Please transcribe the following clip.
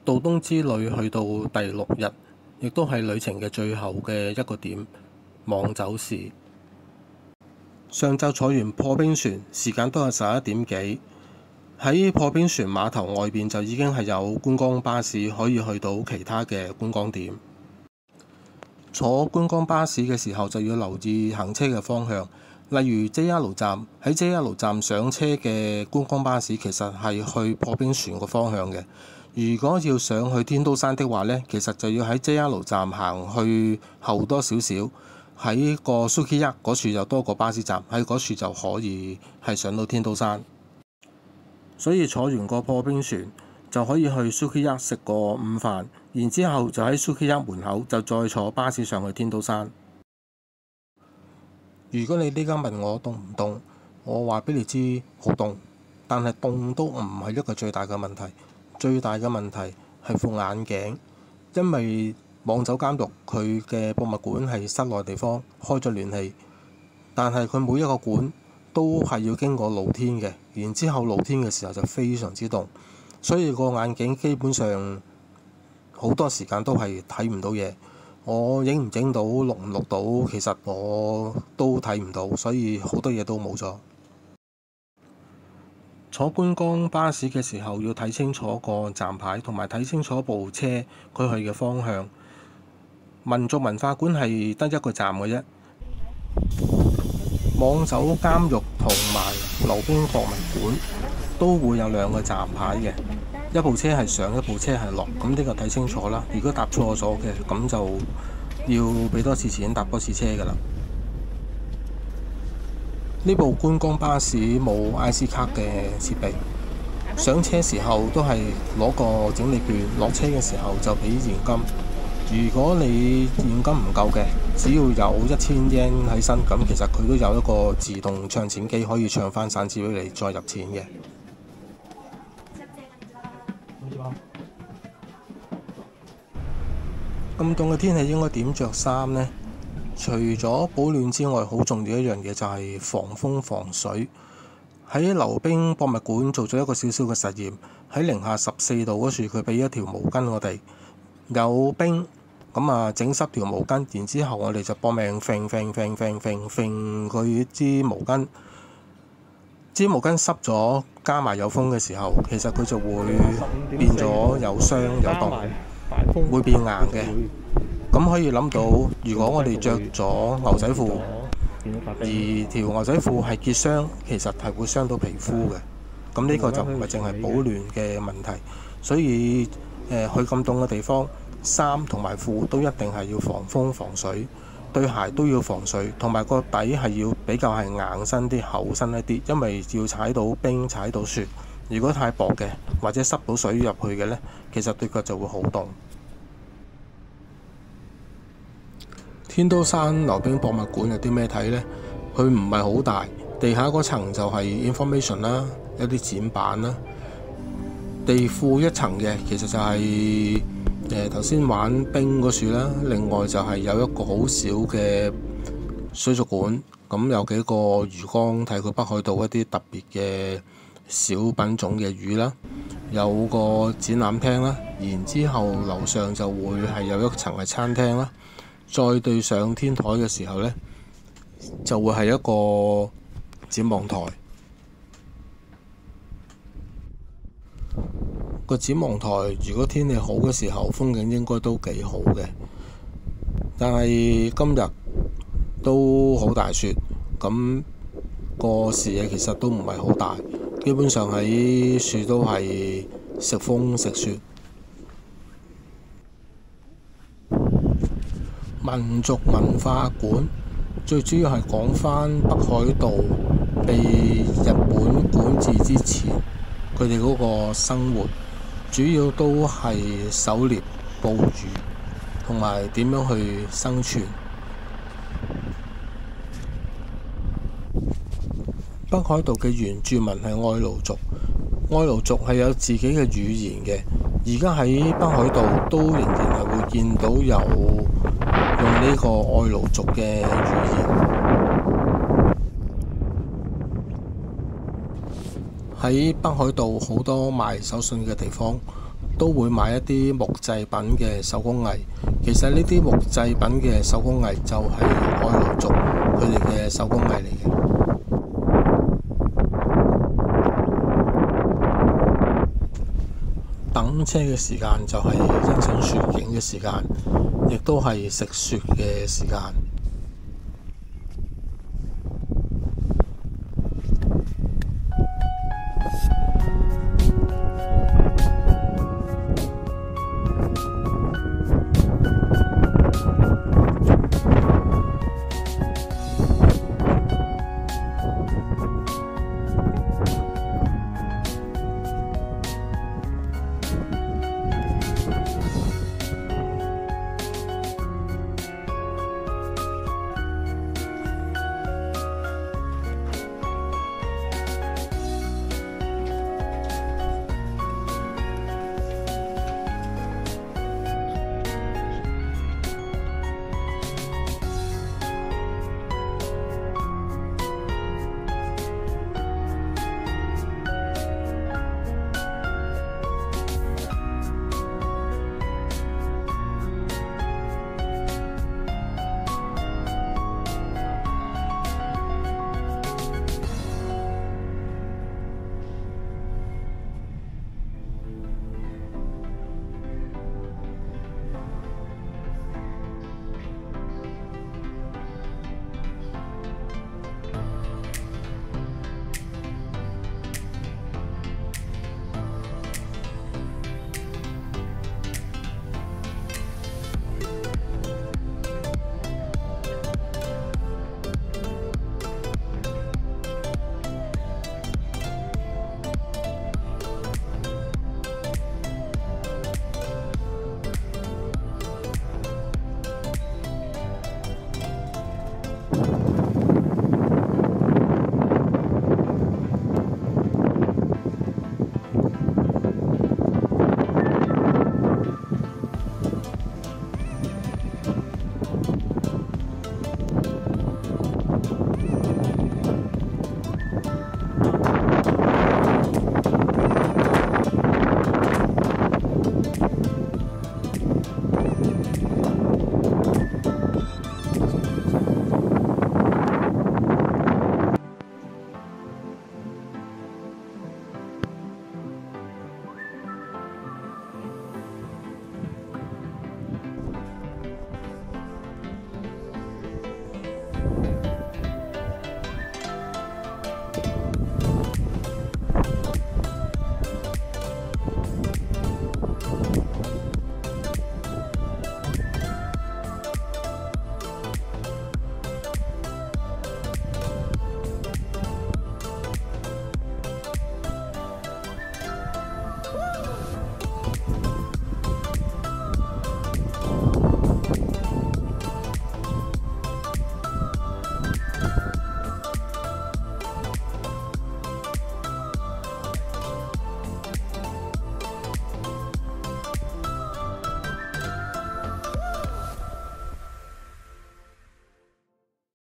渡東之旅去到第6日，亦都係旅程嘅最後嘅一個點——網走市。上晝坐完破冰船，時間都係11點幾。喺破冰船碼頭外邊就已經係有觀光巴士可以去到其他嘅觀光點。坐觀光巴士嘅時候就要留意行車嘅方向，例如 JR 站，喺 JR 站上車嘅觀光巴士其實係去破冰船個方向嘅。如果要上去天都山的話呢，其實就要喺 JR 站行去後多少少，喺個 Sukiya 嗰處有多個巴士站，喺嗰處就可以係上到天都山。所以坐完個破冰船就可以去 Sukiya 食個午飯，然之後就喺 Sukiya 門口就再坐巴士上去天都山。如果你呢家問我凍唔凍，我話俾你知好凍，但係凍都唔係一個最大嘅問題。最大嘅問題係副眼鏡，因為網走監獄佢嘅博物館係室內地方，開咗暖氣，但係佢每一個館都係要經過露天嘅，然之後露天嘅時候就非常之凍，所以個眼鏡基本上好多時間都係睇唔到嘢。我影唔影到錄唔錄到，其實我都睇唔到，所以好多嘢都冇咗。坐觀光巴士嘅時候要睇清楚個站牌，同埋睇清楚部車佢去嘅方向。民族文化館係得一個站嘅啫。網走監獄同埋溜冰博物館都會有2個站牌嘅，一部車係上，一部車係落，咁呢個睇清楚啦。如果搭錯咗嘅，咁就要俾多次錢搭多次車㗎啦。呢部觀光巴士冇 IC 卡嘅設備，上車時候都係攞個整理券，落車嘅時候就俾現金。如果你現金唔夠嘅，只要有1000 yen 喺身，咁其實佢都有一個自動唱錢機，可以唱翻散紙俾你再入錢嘅。咁凍嘅天氣應該點着衫呢？除咗保暖之外，好重要一樣嘢就係防風防水。喺溜冰博物館做咗一個小小嘅實驗，喺零下14度嗰處，佢俾一條毛巾我哋，有冰，咁啊整濕條毛巾，然之後我哋就搏命揈佢支毛巾，支毛巾濕咗，加埋有風嘅時候，其實佢就會變咗有霜有凍，會變硬嘅。咁可以諗到，如果我哋着咗牛仔褲，而條牛仔褲係結霜，其實係會傷到皮膚嘅。咁呢個就唔係淨係保暖嘅問題，所以去咁凍嘅地方，衫同埋褲都一定係要防風防水，對鞋都要防水，同埋個底係要比較係硬身啲、厚身一啲，因為要踩到冰、踩到雪。如果太薄嘅或者濕到水入去嘅呢，其實對腳就會好凍。天都山溜冰博物館有啲咩睇呢？佢唔係好大，地下嗰層就係 information 啦，有啲展板啦。地庫一層嘅其實就係頭先玩冰嗰處啦，另外就係有一個好小嘅水族館，咁有幾個魚缸睇佢北海道一啲特別嘅小品種嘅魚啦，有個展覽廳啦，然之後樓上就會係有一層係餐廳啦。再對上天台嘅時候呢，就會係一個展望台。個展望台如果天氣好嘅時候，風景應該都幾好嘅。但係今日都好大雪，咁個視野其實都唔係好大，基本上喺樹都係食風食雪。民族文化館最主要係講返北海道被日本管治之前，佢哋嗰個生活主要都係狩獵、捕魚同埋點樣去生存。北海道嘅原住民係愛盧族，愛盧族係有自己嘅語言嘅。而家喺北海道都仍然係會見到有用呢個愛盧族嘅語言。喺北海道好多賣手信嘅地方都會買一啲木製品嘅手工藝。其實呢啲木製品嘅手工藝就係外來族佢哋嘅手工藝嚟嘅。等車嘅時間就係欣賞雪景嘅時間，亦都係食雪嘅時間。